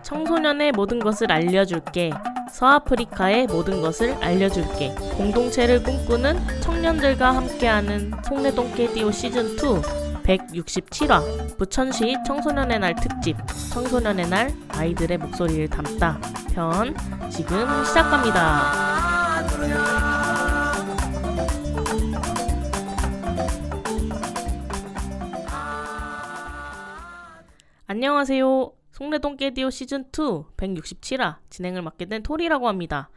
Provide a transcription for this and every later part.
청소년의 모든 것을 알려줄게. 서아프리카의 모든 것을 알려줄게. 공동체를 꿈꾸는 청년들과 함께하는 송내동 깨디오 시즌2 167화 부천시 청소년의 날 특집 청소년의 날 아이들의 목소리를 담다 편 지금 시작합니다. 안녕하세요. 송내동 깨디오 시즌2 167화 진행을 맡게 된 토리라고 합니다.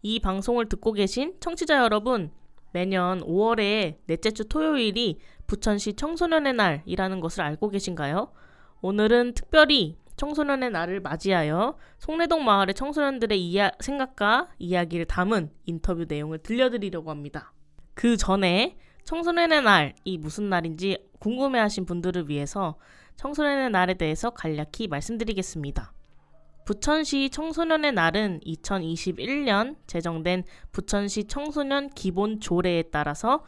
이 방송을 듣고 계신 청취자 여러분, 매년 5월의 넷째 주 토요일이 부천시 청소년의 날이라는 것을 알고 계신가요? 오늘은 특별히 청소년의 날을 맞이하여 송내동 마을의 청소년들의 생각과 이야기를 담은 인터뷰 내용을 들려드리려고 합니다. 그 전에 청소년의 날이 무슨 날인지 궁금해하신 분들을 위해서 청소년의 날에 대해서 간략히 말씀드리겠습니다. 부천시 청소년의 날은 2021년 제정된 부천시 청소년 기본 조례에 따라서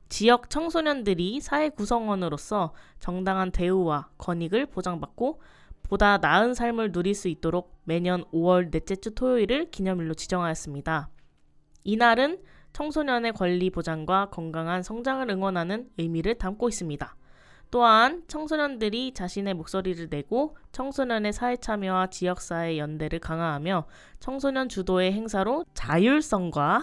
지역 청소년들이 사회 구성원으로서 정당한 대우와 권익을 보장받고 보다 나은 삶을 누릴 수 있도록 매년 5월 넷째 주 토요일을 기념일로 지정하였습니다. 이날은 청소년의 권리 보장과 건강한 성장을 응원하는 의미를 담고 있습니다. 또한 청소년들이 자신의 목소리를 내고 청소년의 사회 참여와 지역사회 연대를 강화하며 청소년 주도의 행사로 자율성과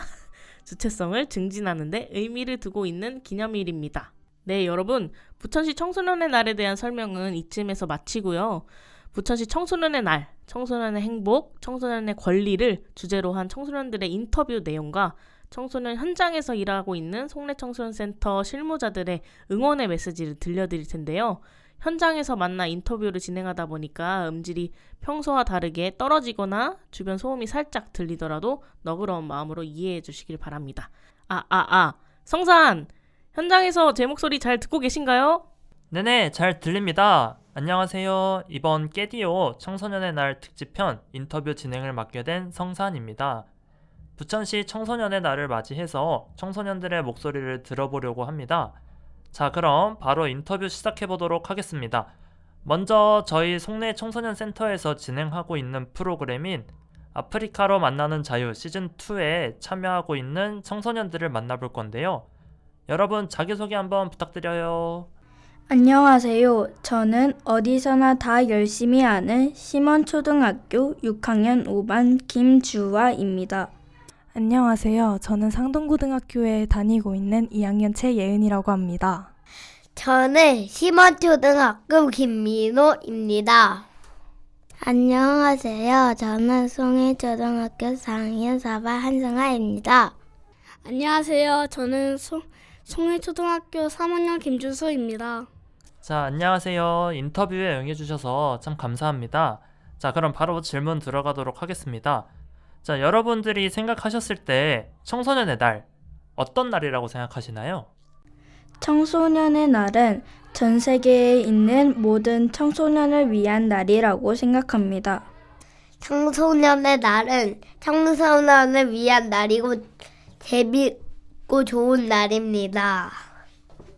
주체성을 증진하는 데 의미를 두고 있는 기념일입니다. 네, 여러분, 부천시 청소년의 날에 대한 설명은 이쯤에서 마치고요. 부천시 청소년의 날, 청소년의 행복, 청소년의 권리를 주제로 한 청소년들의 인터뷰 내용과 청소년 현장에서 일하고 있는 송내청소년센터 실무자들의 응원의 메시지를 들려드릴 텐데요. 현장에서 만나 인터뷰를 진행하다 보니까 음질이 평소와 다르게 떨어지거나 주변 소음이 살짝 들리더라도 너그러운 마음으로 이해해 주시길 바랍니다. 성산! 현장에서 제 목소리 잘 듣고 계신가요? 네네, 잘 들립니다. 안녕하세요. 이번 깨디오 청소년의 날 특집편 인터뷰 진행을 맡게 된 성산입니다. 부천시 청소년의 날을 맞이해서 청소년들의 목소리를 들어보려고 합니다. 자, 그럼 바로 인터뷰 시작해보도록 하겠습니다. 먼저 저희 송내 청소년센터에서 진행하고 있는 프로그램인 아프리카로 만나는 자유 시즌2에 참여하고 있는 청소년들을 만나볼 건데요. 여러분, 자기소개 한번 부탁드려요. 안녕하세요. 저는 어디서나 다 열심히 하는 심원초등학교 6학년 5반 김주화입니다. 안녕하세요. 저는 상동고등학교에 다니고 있는 2학년 최예은이라고 합니다. 저는 심원초등학교 김민호입니다. 안녕하세요. 저는 송해초등학교 4학년 4반 한승아입니다. 안녕하세요. 저는 송해초등학교 3학년 김준수입니다. 자, 안녕하세요. 인터뷰에 응해주셔서 참 감사합니다. 자, 그럼 바로 질문 들어가도록 하겠습니다. 자, 여러분들이 생각하셨을 때 청소년의 날, 어떤 날이라고 생각하시나요? 청소년의 날은 전 세계에 있는 모든 청소년을 위한 날이라고 생각합니다. 청소년의 날은 청소년을 위한 날이고 재밌고 좋은 날입니다.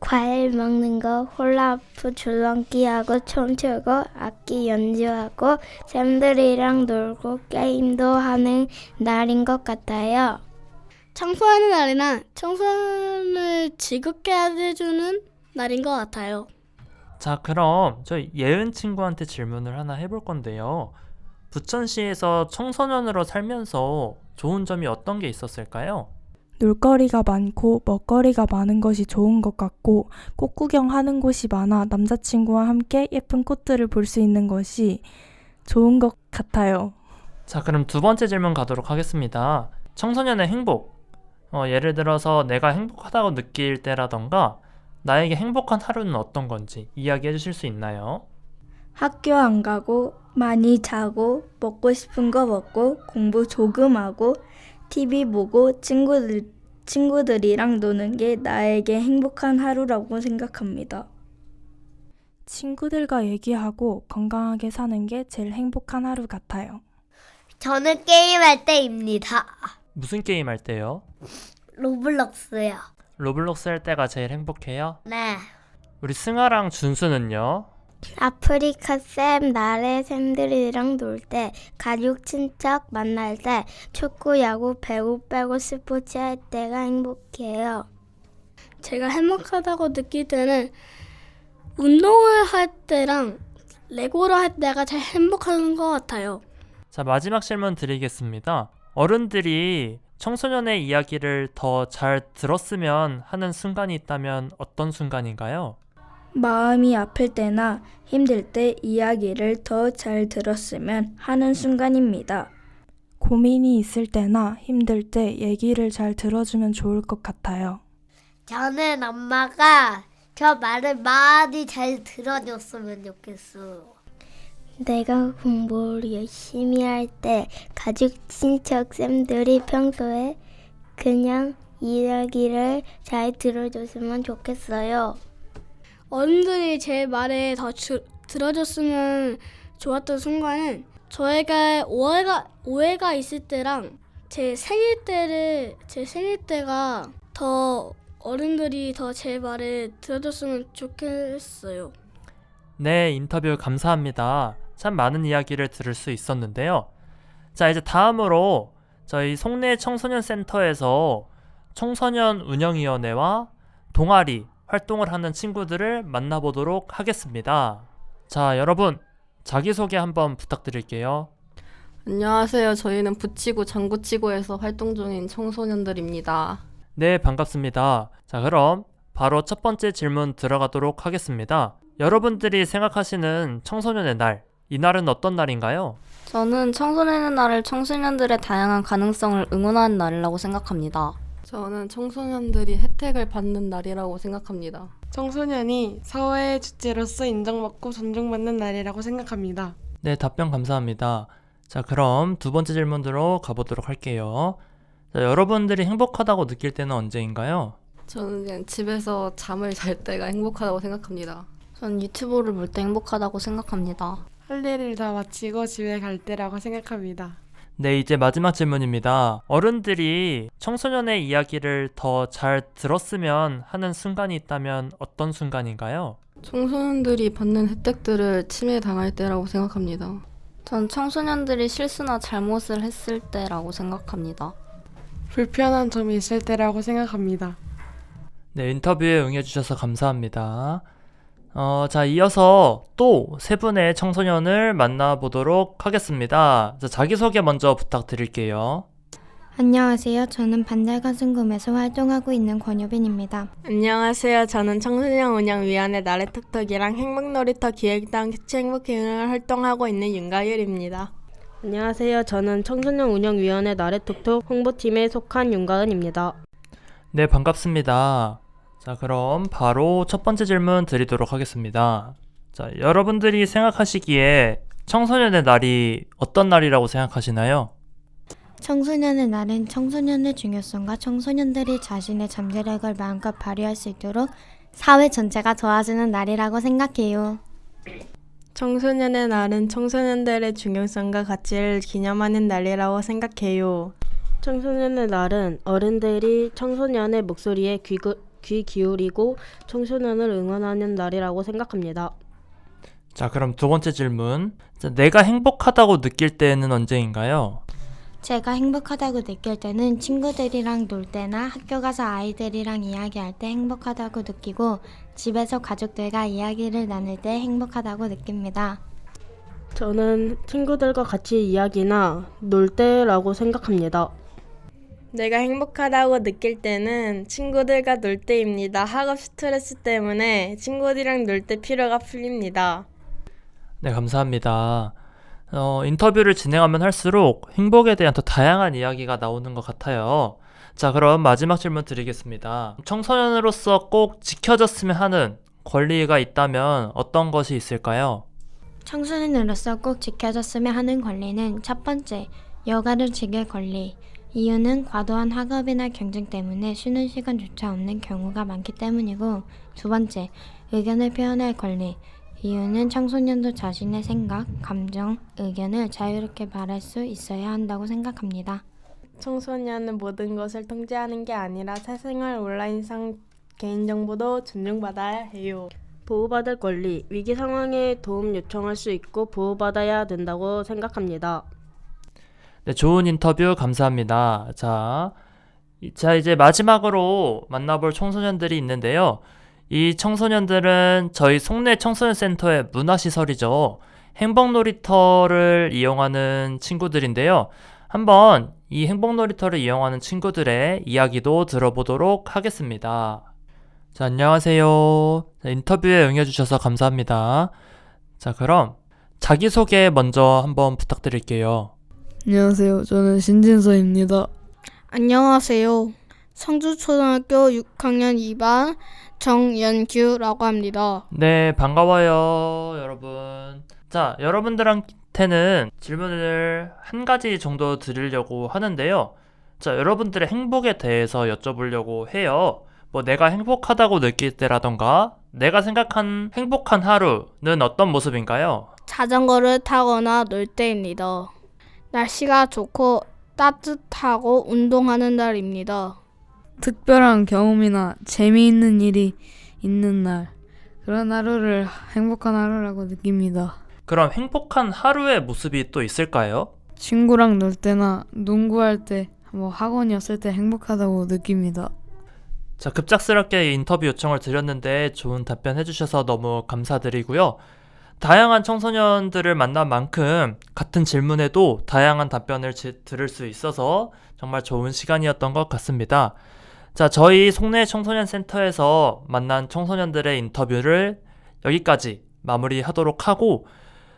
과일 먹는 거, 홀라프 줄넘기하고 춤추고 악기 연주하고 쌤들이랑 놀고 게임도 하는 날인 것 같아요. 청소년의 날에는 청소년을 즐겁게 해주는 날인 것 같아요. 자, 그럼 저 예은 친구한테 질문을 하나 해볼 건데요. 부천시에서 청소년으로 살면서 좋은 점이 어떤 게 있었을까요? 놀거리가 많고 먹거리가 많은 것이 좋은 것 같고 꽃 구경하는 곳이 많아 남자친구와 함께 예쁜 꽃들을 볼 수 있는 것이 좋은 것 같아요. 자, 그럼 두 번째 질문 가도록 하겠습니다. 청소년의 행복, 예를 들어서 내가 행복하다고 느낄 때라던가 나에게 행복한 하루는 어떤 건지 이야기해 주실 수 있나요? 학교 안 가고 많이 자고 먹고 싶은 거 먹고 공부 조금 하고 TV 보고 친구들이랑 노는 게 나에게 행복한 하루라고 생각합니다. 친구들과 얘기하고 건강하게 사는 게 제일 행복한 하루 같아요. 저는 게임할 때입니다. 무슨 게임 할 때요? 로블록스요. 로블록스 할 때가 제일 행복해요? 네. 우리 승아랑 준수는요? 아프리카 쌤, 나래 쌤들이랑 놀 때, 가족, 친척 만날 때, 축구, 야구, 배구 빼고 스포츠 할 때가 행복해요. 제가 행복하다고 느낄 때는 운동을 할 때랑 레고를 할 때가 제일 행복한 것 같아요. 자, 마지막 질문 드리겠습니다. 어른들이 청소년의 이야기를 더 잘 들었으면 하는 순간이 있다면 어떤 순간인가요? 마음이 아플 때나 힘들 때 이야기를 더 잘 들었으면 하는 순간입니다. 고민이 있을 때나 힘들 때 얘기를 잘 들어주면 좋을 것 같아요. 저는 엄마가 저 말을 많이 잘 들어줬으면 좋겠어. 내가 공부를 열심히 할 때 가족, 친척, 쌤들이 평소에 그냥 이야기를 잘 들어줬으면 좋겠어요. 어른들이 제 말에 더 들어줬으면 좋았던 순간은 저희가 오해가 있을 때랑 제 생일 때가 더 어른들이 더 제 말을 들어줬으면 좋겠어요. 네, 인터뷰 감사합니다. 참 많은 이야기를 들을 수 있었는데요. 자, 이제 다음으로 저희 송내 청소년 센터에서 청소년 운영위원회와 동아리 활동을 하는 친구들을 만나보도록 하겠습니다. 자, 여러분 자기소개 한번 부탁드릴게요. 안녕하세요. 저희는 붙이고 장구치고에서 활동 중인 청소년들입니다. 네, 반갑습니다. 자, 그럼 바로 첫 번째 질문 들어가도록 하겠습니다. 여러분들이 생각하시는 청소년의 날, 이 날은 어떤 날인가요? 저는 청소년의 날을 청소년들의 다양한 가능성을 응원하는 날이라고 생각합니다. 저는 청소년들이 혜택을 받는 날이라고 생각합니다. 청소년이 사회의 주체로서 인정받고 존중받는 날이라고 생각합니다. 네, 답변 감사합니다. 자, 그럼 두 번째 질문으로 가보도록 할게요. 자, 여러분들이 행복하다고 느낄 때는 언제인가요? 저는 그냥 집에서 잠을 잘 때가 행복하다고 생각합니다. 전 유튜브를 볼 때 행복하다고 생각합니다. 할 일을 다 마치고 집에 갈 때라고 생각합니다. 네, 이제 마지막 질문입니다. 어른들이 청소년의 이야기를 더 잘 들었으면 하는 순간이 있다면 어떤 순간인가요? 청소년들이 받는 혜택들을 침해당할 때라고 생각합니다. 전 청소년들이 실수나 잘못을 했을 때라고 생각합니다. 불편한 점이 있을 때라고 생각합니다. 네, 인터뷰에 응해주셔서 감사합니다. 자, 이어서 또 세 분의 청소년을 만나보도록 하겠습니다. 자, 자기소개 먼저 부탁드릴게요. 안녕하세요. 저는 반달가슴금에서 활동하고 있는 권유빈입니다. 안녕하세요. 저는 청소년 운영위원회 나래톡톡이랑 행복놀이터 기획단 캐치행복행을 활동하고 있는 윤가율입니다. 안녕하세요. 저는 청소년 운영위원회 나래톡톡 홍보팀에 속한 윤가은입니다. 네, 반갑습니다. 자, 그럼 바로 첫 번째 질문 드리도록 하겠습니다. 자, 여러분들이 생각하시기에 청소년의 날이 어떤 날이라고 생각하시나요? 청소년의 날은 청소년의 중요성과 청소년들이 자신의 잠재력을 마음껏 발휘할 수 있도록 사회 전체가 도와주는 날이라고 생각해요. 청소년의 날은 청소년들의 중요성과 가치를 기념하는 날이라고 생각해요. 청소년의 날은 어른들이 청소년의 목소리에 귀 기울이고 청소년을 응원하는 날이라고 생각합니다. 자, 그럼 두 번째 질문. 자, 내가 행복하다고 느낄 때는 언제인가요? 제가 행복하다고 느낄 때는 친구들이랑 놀 때나 학교 가서 아이들이랑 이야기할 때 행복하다고 느끼고 집에서 가족들과 이야기를 나눌 때 행복하다고 느낍니다. 저는 친구들과 같이 이야기나 놀 때라고 생각합니다. 내가 행복하다고 느낄 때는 친구들과 놀 때입니다. 학업 스트레스 때문에 친구들이랑 놀 때 피로가 풀립니다. 네, 감사합니다. 인터뷰를 진행하면 할수록 행복에 대한 더 다양한 이야기가 나오는 것 같아요. 자, 그럼 마지막 질문 드리겠습니다. 청소년으로서 꼭 지켜졌으면 하는 권리가 있다면 어떤 것이 있을까요? 청소년으로서 꼭 지켜졌으면 하는 권리는 첫 번째, 여가를 즐길 권리. 이유는 과도한 학업이나 경쟁 때문에 쉬는 시간조차 없는 경우가 많기 때문이고, 두 번째, 의견을 표현할 권리. 이유는 청소년도 자신의 생각, 감정, 의견을 자유롭게 말할 수 있어야 한다고 생각합니다. 청소년은 모든 것을 통제하는 게 아니라 사생활 온라인상 개인정보도 존중받아야 해요. 보호받을 권리, 위기 상황에 도움 요청할 수 있고 보호받아야 된다고 생각합니다. 네, 좋은 인터뷰 감사합니다. 자, 이제 마지막으로 만나볼 청소년들이 있는데요. 이 청소년들은 저희 송내 청소년센터의 문화시설이죠. 행복놀이터를 이용하는 친구들인데요. 한번 이 행복놀이터를 이용하는 친구들의 이야기도 들어보도록 하겠습니다. 자, 안녕하세요. 인터뷰에 응해주셔서 감사합니다. 자, 그럼 자기소개 먼저 한번 부탁드릴게요. 안녕하세요. 저는 신진서입니다. 안녕하세요. 성주초등학교 6학년 2반 정연규라고 합니다. 네, 반가워요, 여러분. 자, 여러분들한테는 질문을 한 가지 정도 드리려고 하는데요. 자, 여러분들의 행복에 대해서 여쭤보려고 해요. 뭐 내가 행복하다고 느낄 때라던가 내가 생각한 행복한 하루는 어떤 모습인가요? 자전거를 타거나 놀 때입니다. 날씨가 좋고 따뜻하고 운동하는 날입니다. 특별한 경험이나 재미있는 일이 있는 날, 그런 하루를 행복한 하루라고 느낍니다. 그럼 행복한 하루의 모습이 또 있을까요? 친구랑 놀 때나 농구할 때, 학원이었을 때 행복하다고 느낍니다. 자, 급작스럽게 인터뷰 요청을 드렸는데 좋은 답변 해주셔서 너무 감사드리고요. 다양한 청소년들을 만난 만큼 같은 질문에도 다양한 답변을 들을 수 있어서 정말 좋은 시간이었던 것 같습니다. 자, 저희 송내 청소년 센터에서 만난 청소년들의 인터뷰를 여기까지 마무리하도록 하고,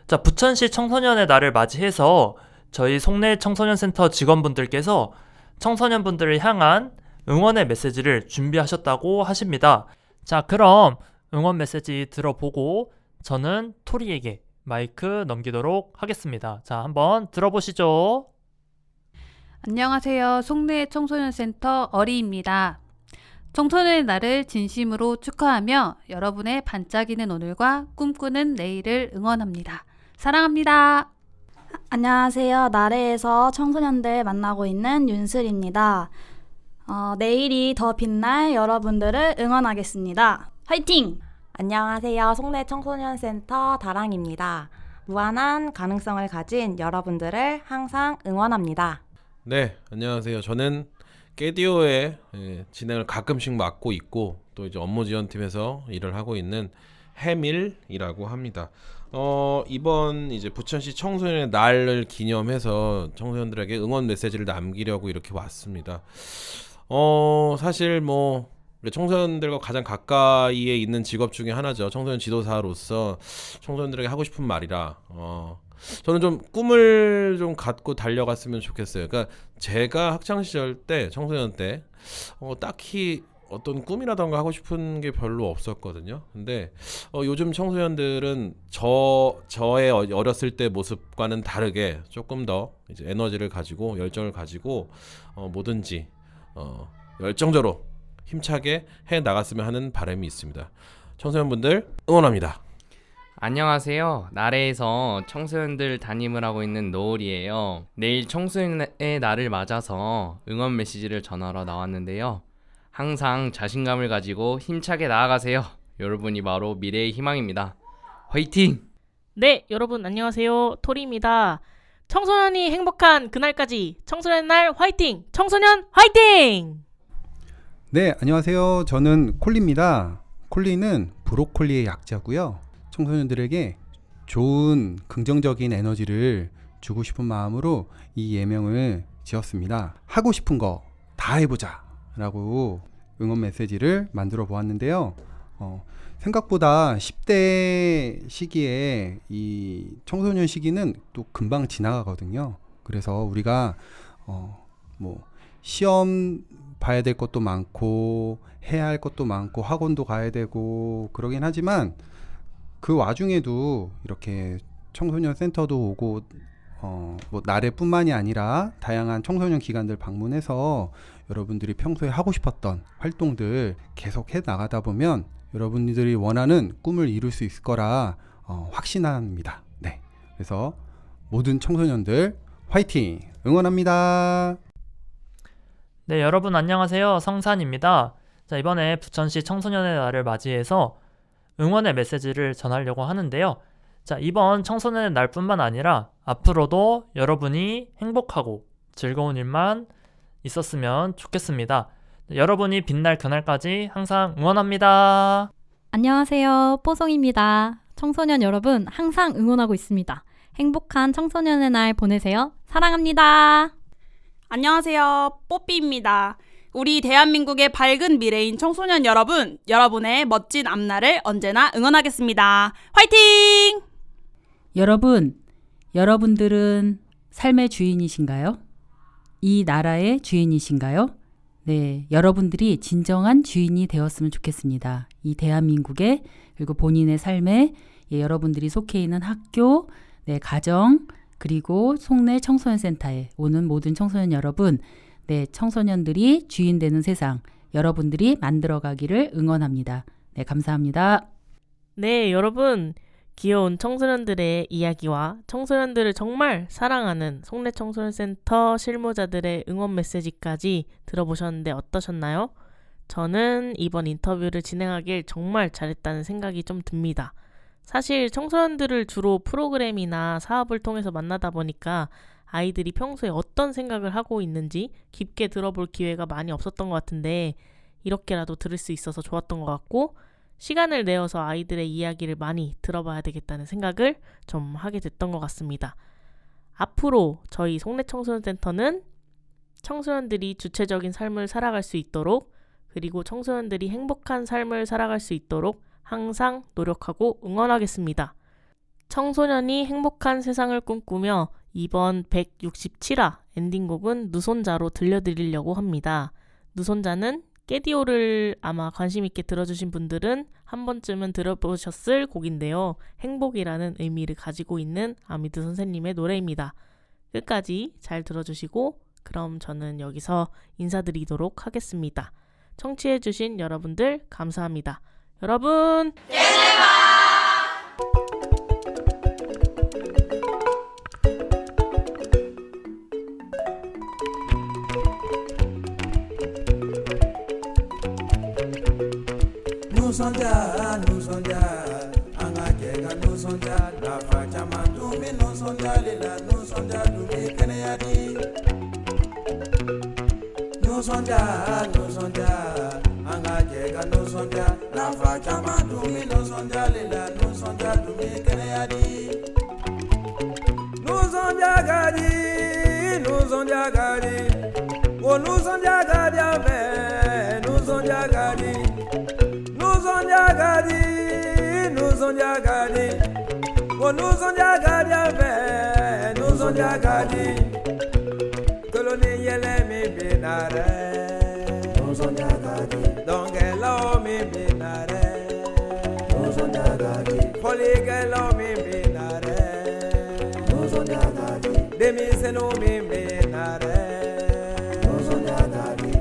자, 부천시 청소년의 날을 맞이해서 저희 송내 청소년 센터 직원분들께서 청소년분들을 향한 응원의 메시지를 준비하셨다고 하십니다. 자, 그럼 응원 메시지 들어보고 저는 토리에게 마이크 넘기도록 하겠습니다. 자, 한번 들어보시죠. 안녕하세요. 송내 청소년센터 어리입니다. 청소년의 날을 진심으로 축하하며 여러분의 반짝이는 오늘과 꿈꾸는 내일을 응원합니다. 사랑합니다. 안녕하세요. 나래에서 청소년들 만나고 있는 윤슬입니다. 내일이 더 빛날 여러분들을 응원하겠습니다. 화이팅! 안녕하세요. 송내 청소년센터 다랑입니다. 무한한 가능성을 가진 여러분들을 항상 응원합니다. 네, 안녕하세요. 저는 깨디오의 진행을 가끔씩 맡고 있고 또 이제 업무 지원팀에서 일을 하고 있는 해밀이라고 합니다. 이번 이제 부천시 청소년의 날을 기념해서 청소년들에게 응원 메시지를 남기려고 이렇게 왔습니다. 사실 우리 청소년들과 가장 가까이에 있는 직업 중에 하나죠. 청소년 지도사로서 청소년들에게 하고 싶은 말이라 저는 좀 꿈을 좀 갖고 달려갔으면 좋겠어요. 그러니까 제가 학창 시절 때 청소년 때 딱히 어떤 꿈이라던가 하고 싶은 게 별로 없었거든요. 근데 요즘 청소년들은 저의 어렸을 때 모습과는 다르게 조금 더 이제 에너지를 가지고 열정을 가지고 뭐든지 열정적으로 힘차게 해 나갔으면 하는 바람이 있습니다. 청소년분들 응원합니다. 안녕하세요. 나래에서 청소년들 담임을 하고 있는 노을이에요. 내일 청소년의 날을 맞아서 응원 메시지를 전하러 나왔는데요. 항상 자신감을 가지고 힘차게 나아가세요. 여러분이 바로 미래의 희망입니다. 화이팅! 네, 여러분 안녕하세요. 토리입니다. 청소년이 행복한 그날까지 청소년 날 화이팅! 청소년 화이팅! 네, 안녕하세요. 저는 콜리입니다. 콜리는 브로콜리의 약자고요. 청소년들에게 좋은 긍정적인 에너지를 주고 싶은 마음으로 이 예명을 지었습니다. 하고 싶은 거 다 해보자 라고 응원 메시지를 만들어 보았는데요. 생각보다 10대 시기에 이 청소년 시기는 또 금방 지나가거든요. 그래서 우리가 시험 봐야 될 것도 많고 해야 할 것도 많고 학원도 가야 되고 그러긴 하지만 그 와중에도 이렇게 청소년 센터도 오고 나래뿐만이 아니라 다양한 청소년 기관들 방문해서 여러분들이 평소에 하고 싶었던 활동들 계속 해 나가다 보면 여러분들이 원하는 꿈을 이룰 수 있을 거라 확신합니다. 네, 그래서 모든 청소년들 화이팅! 응원합니다. 네, 여러분 안녕하세요. 성산입니다. 자, 이번에 부천시 청소년의 날을 맞이해서 응원의 메시지를 전하려고 하는데요. 자, 이번 청소년의 날뿐만 아니라 앞으로도 여러분이 행복하고 즐거운 일만 있었으면 좋겠습니다. 여러분이 빛날 그날까지 항상 응원합니다. 안녕하세요. 뽀송입니다. 청소년 여러분 항상 응원하고 있습니다. 행복한 청소년의 날 보내세요. 사랑합니다. 안녕하세요. 뽀삐입니다. 우리 대한민국의 밝은 미래인 청소년 여러분, 여러분의 멋진 앞날을 언제나 응원하겠습니다. 화이팅! 여러분, 여러분들은 삶의 주인이신가요? 이 나라의 주인이신가요? 네, 여러분들이 진정한 주인이 되었으면 좋겠습니다. 이 대한민국의 그리고 본인의 삶에 여러분들이 속해 있는 학교, 네, 가정, 그리고 송내 청소년센터에 오는 모든 청소년 여러분, 네, 청소년들이 주인 되는 세상 여러분들이 만들어가기를 응원합니다. 네, 감사합니다. 네, 여러분. 귀여운 청소년들의 이야기와 청소년들을 정말 사랑하는 송내 청소년센터 실무자들의 응원 메시지까지 들어보셨는데 어떠셨나요? 저는 이번 인터뷰를 진행하길 정말 잘했다는 생각이 좀 듭니다. 사실 청소년들을 주로 프로그램이나 사업을 통해서 만나다 보니까 아이들이 평소에 어떤 생각을 하고 있는지 깊게 들어볼 기회가 많이 없었던 것 같은데 이렇게라도 들을 수 있어서 좋았던 것 같고 시간을 내어서 아이들의 이야기를 많이 들어봐야 되겠다는 생각을 좀 하게 됐던 것 같습니다. 앞으로 저희 송내 청소년센터는 청소년들이 주체적인 삶을 살아갈 수 있도록 그리고 청소년들이 행복한 삶을 살아갈 수 있도록 항상 노력하고 응원하겠습니다. 청소년이 행복한 세상을 꿈꾸며 이번 167화 엔딩곡은 누손자로 들려드리려고 합니다. 누손자는 깨디오를 아마 관심 있게 들어주신 분들은 한 번쯤은 들어보셨을 곡인데요. 행복이라는 의미를 가지고 있는 아미드 선생님의 노래입니다. 끝까지 잘 들어주시고 그럼 저는 여기서 인사드리도록 하겠습니다. 청취해주신 여러분들 감사합니다. 여러분 Nusonja, nusonja, angakeka nusonja, nafacha mandumi nusonja lila nusonja dumi keneyadi. Nusonja, nusonja, angakeka nusonja, nafacha mandumi nusonja lila nusonja dumi keneyadi. Nusonja gadi, nusonja gadi, oh nusonja gadi ave, nusonja gadi. Nous on jagadi, oh nous on jagadi ave, nous on jagadi. Colonie yele mi binare, nous on jagadi. Dongelo mi binare, nous on jagadi. Poligelo mi binare, nous on jagadi. Demiseno mi binare, nous on jagadi.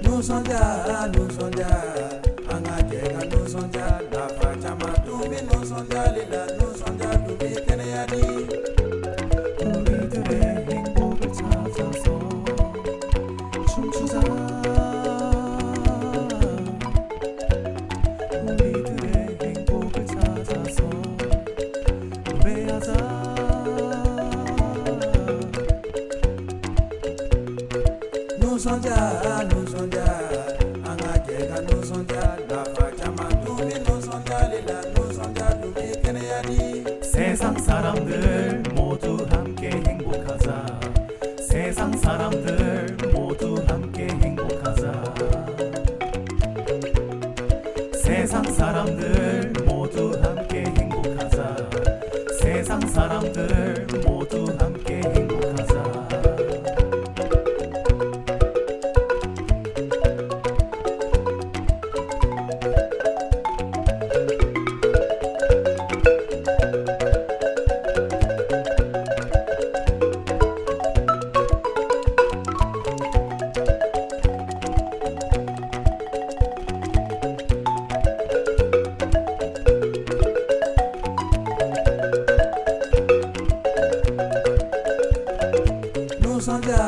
Nous on jagadi, nous on jagadi. Angakeka nusonja na facha matumi nusonja lila nusonja dumi keneyadi. 우리들의 행복을 찾아서 춤추자. 우리들의 행복을 찾아서 노래하자. 누손자 누손자 angakeka nusonja na facha mandumi nusonja lila nusonja dumi keneyadi. 세상 사람들 모두 함께 행복하자. 세상 사람들 모두 함께 행복하자. 세상 사람들 모두 함께 행복하자. 세상 사람들 모두 함께 행복하자. Nusonja